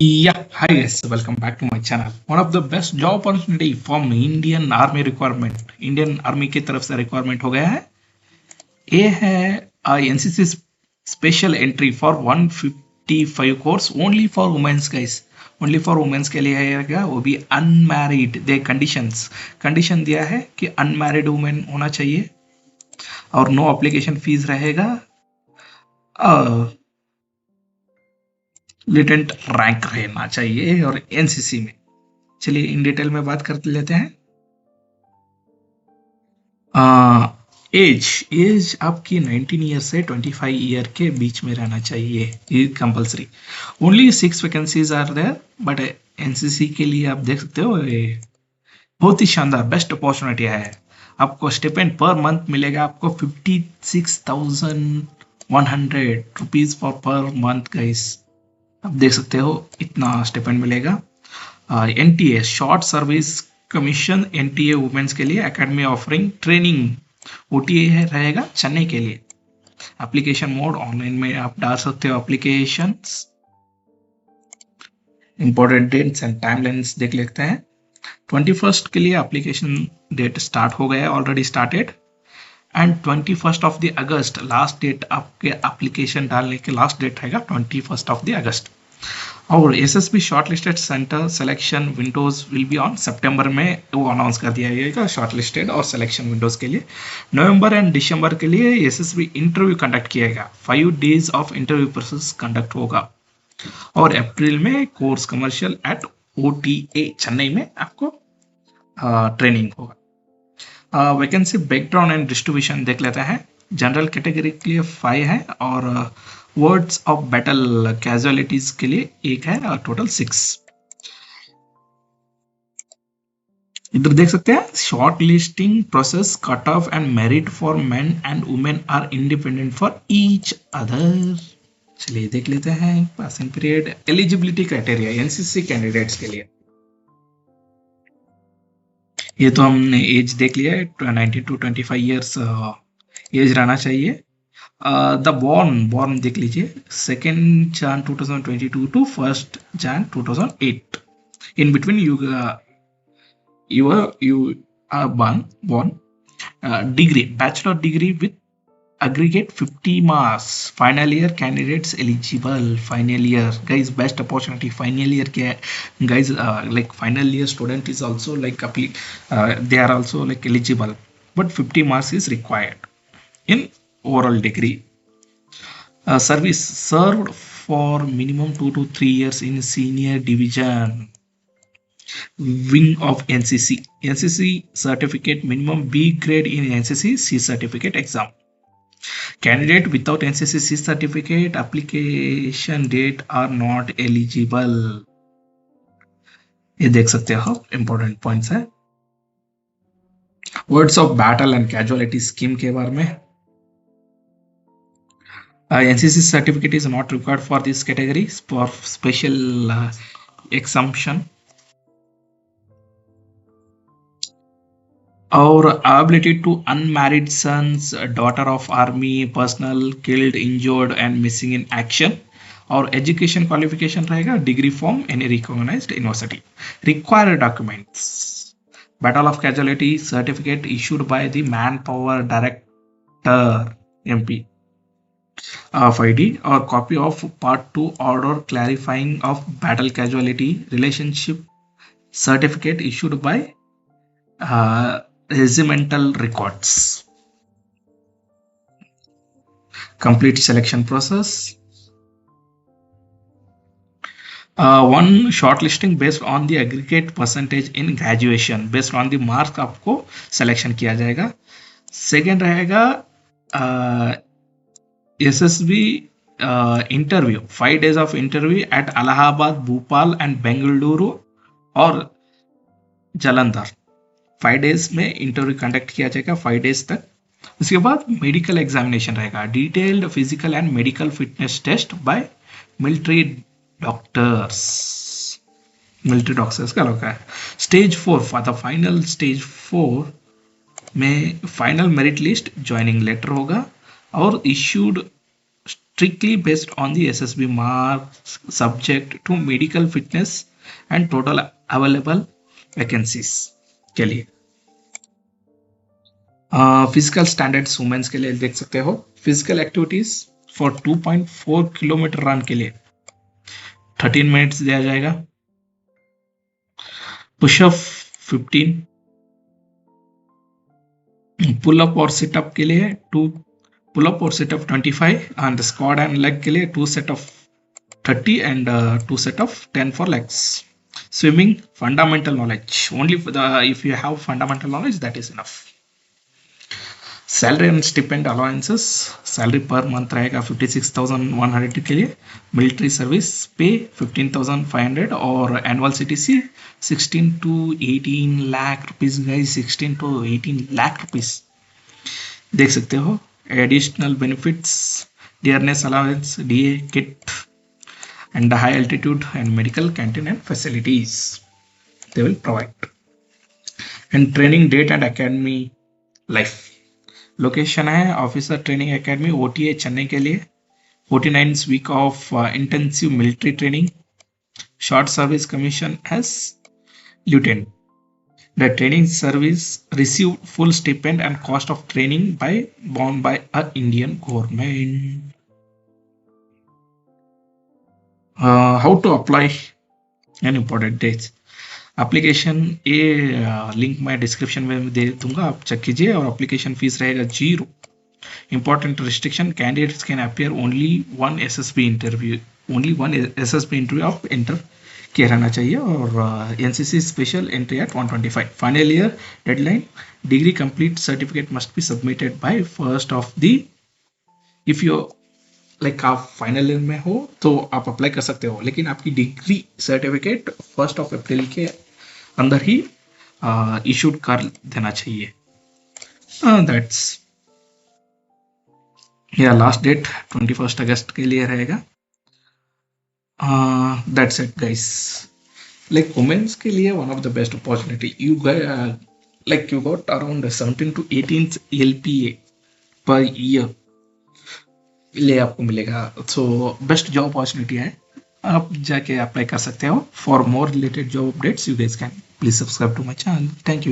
Yeah, hi guys, welcome back to my channel. One of the best job opportunity from Indian Army requirement, Indian Army की तरफ से requirement हो गया है. ये है NCC special entry for 155 course only for women's guys. Only for women's के लिए है, वो भी अनमैरिड. दे कंडीशन दिया है कि अनमैरिड वुमेन होना चाहिए और नो एप्लीकेशन फीस रहेगा. लिटेंट रैंक रहना चाहिए और एनसीसी में. चलिए इन डिटेल में बात कर लेते हैं. एज आपकी 19 ईयर से 25 ईयर के बीच में रहना चाहिए, ये compulsory. Only 6 vacancies are there, but NCC के लिए आप देख सकते हो ये बहुत ही शानदार बेस्ट अपॉर्चुनिटी है. आपको स्टिपेंड पर मंथ मिलेगा आपको 56,100 rupees for per month guys. आप देख सकते हो इतना स्टिपेंड मिलेगा. NTA short service commission, NTA women's के लिए एकेडमी ऑफरिंग ट्रेनिंग. ओटीए है रहेगा चेन्नई के लिए. एप्लीकेशन मोड ऑनलाइन में आप डाल सकते हो application. Important dates and timelines देख लेते हैं. 21 के लिए एप्लीकेशन डेट स्टार्ट हो गया है, ऑलरेडी स्टार्टेड. एंड 21 अगस्त लास्ट डेट, आपके एप्लीकेशन डालने के लास्ट डेट रहेगा 21 अगस्त. और SSB shortlisted center selection windows will be on सितंबर में, वो अनाउंस कर दिया जाएगा शॉर्टलिस्टेड और सिलेक्शन विंडोज के लिए. नवंबर एंड दिसंबर के लिए एसएसबी इंटरव्यू कंडक्ट किएगा. 5 days of interview process conduct होगा. और अप्रैल में course commercial at OTA Chennai में आपको ट्रेनिंग होगा. वैकेंसी ब्रेकडाउन एंड डिस्ट्रीब्यूशन देख लेते हैं. जनरल कैटेगरी के लिए 5 है और वर्ड्स ऑफ बैटल कैजुअलिटीज के लिए 1 है और टोटल 6. इधर देख सकते हैं short listing process, cut off and merit for men and women are independent for each other. चलिए देख लेते हैं passing period, eligibility criteria NCC candidates के लिए. ये तो हमने एज देख लिया है, 19 to 25 ईयर्स एज रहना चाहिए. द बॉर्न देख लीजिए 2 Jan 2022 to 1 Jan 2008. In between you are born. Degree, bachelor degree with aggregate 50 marks. Final year candidates eligible. Final year guys, best opportunity. Final year guys, like final year student is also like they are also like eligible, but 50 marks is required in overall degree. Service served for minimum 2 to 3 years in senior division wing of NCC. NCC certificate minimum B grade in NCC C certificate exam. Candidate without NCC C certificate application date are not eligible. ये देख सकते हो important points है. Words of battle and casualty scheme के बारे में. NCC certificate is not required for this category for special exemption. Or ability to unmarried sons, daughter of army personnel killed, injured and missing in action. और education qualification रहेगा degree from any recognized university. Required documents: battle of casualty certificate issued by the manpower director MP of ID, or copy of part 2 order clarifying of battle casualty relationship certificate issued by regimental records. Complete selection process. One shortlisting based on the aggregate percentage in graduation. Based on the mark आपको selection किया जाएगा. Second रहेगा SSB interview, 5 days of interview at Allahabad, Bhopal and Bengaluru और Jalandhar. 5 days में interview conduct किया जाएगा 5 days तक. उसके बाद मेडिकल एग्जामिनेशन रहेगा. Detailed physical and medical fitness test by military doctors का लगा है. Stage 4 for the final stage 4 में final merit list joining letter होगा और issued strictly based on the SSB marks, subject to medical fitness and total available vacancies के लिए। Physical standards women's के लिए देख सकते हो। Physical activities for 2.4 kilometre run के लिए 13 मिनट्स दिया जाएगा। पुशअप 15, पुल अप और सिटअप के लिए 2 पुल अप और situp 25 and squat and leg के लिए 2 set of 30 and 2 set of 10 for legs. Swimming, fundamental knowledge. Only for if you have fundamental knowledge, that is enough. Salary and stipend allowances. Salary per month रहेगा 56,100 के लिए। Military service pay 15,500 और annual CTC 16 to 18 lakh rupees guys, 16 to 18 lakh rupees देख सकते हो। Additional benefits, dearness allowance, DA kit and the high altitude and medical canteen and facilities they will provide. And training date and academy life. Location है officer training academy OTA Chennai के लिए। 49 week of intensive military training. Short service commission as lieutenant. The training service received full stipend and cost of training borne by a Indian government. How to apply and important dates. Application ये link मैं description में दे दूंगा, आप check कीजिए। और application fees रहेगा 0। Important restriction, candidates can appear only one SSB interview आप enter किया रहना चाहिए। और NCC special entry eight 125। Final year deadline, degree complete certificate must be submitted by 1st of the, if you like आप final year में हो तो आप अप्लाई कर सकते हो, लेकिन आपकी डिग्री सर्टिफिकेट 1 अप्रैल के अंदर ही इशूड कर देना चाहिए। दैट्स या लास्ट डेट 21 अगस्त के लिए रहेगा। That's it guys. Like women's के लिए one of the best opportunity, you like you got around 17 to 18 LPA per year ले आपको मिलेगा। सो बेस्ट जॉब अपॉर्चुनिटी है, आप जाके अप्लाई कर सकते हो। For more related job updates you guys can please subscribe to my channel. Thank you.